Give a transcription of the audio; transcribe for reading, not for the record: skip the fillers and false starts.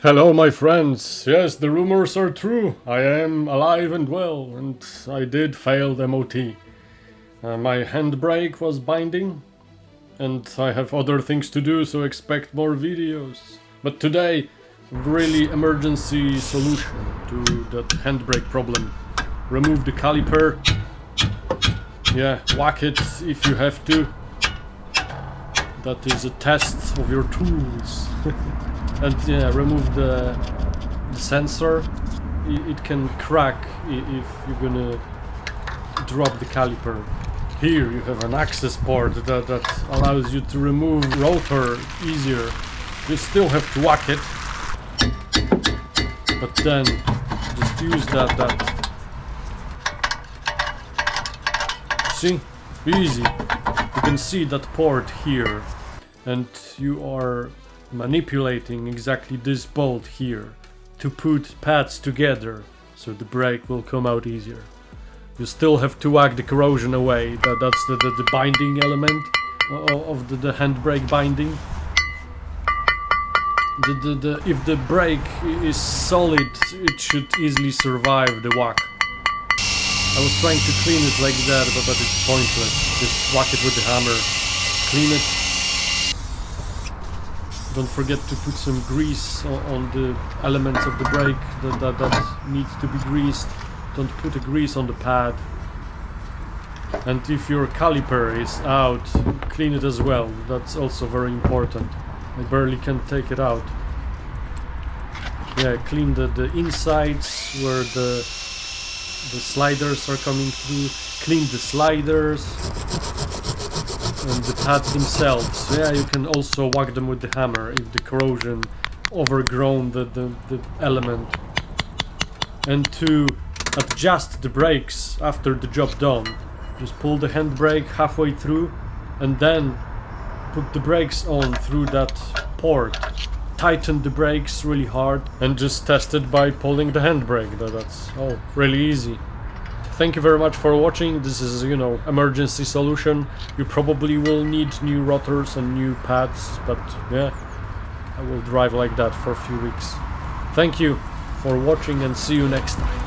Hello, my friends. Yes, the rumors are true. I am alive and well, and I did fail the MOT. My handbrake was binding, and I have other things to do, so expect more videos. But today, really emergency solution to that handbrake problem. Remove the caliper. Yeah, whack it if you have to. That is a test of your tools. And yeah, remove the sensor. It can crack if you're gonna drop the caliper. Here you have an access port that allows you to remove rotor easier. You still have to whack it, but then just use that. See? Easy. You can see that port here, and you are manipulating exactly this bolt here to put pads together so the brake will come out easier. You still have to whack the corrosion away. That's the binding element of the handbrake binding. If the brake is solid, it should easily survive the whack. I was trying to clean it like that, but it's pointless. Just whack it with the hammer, clean it. Don't forget to put some grease on the elements of the brake that needs to be greased. Don't put a grease on the pad. And if your caliper is out, clean it as well. That's also very important. I barely can take it out. Yeah, clean the insides where the sliders are coming through. Clean the sliders and the pads themselves. Yeah, you can also whack them with the hammer if the corrosion overgrown the element. And to adjust the brakes after the job done, just pull the handbrake halfway through and then put the brakes on through that port. Tighten the brakes really hard and just test it by pulling the handbrake. That's all really easy. Thank you very much for watching. This is, emergency solution. You probably will need new rotors and new pads, but yeah, I will drive like that for a few weeks. Thank you for watching and see you next time.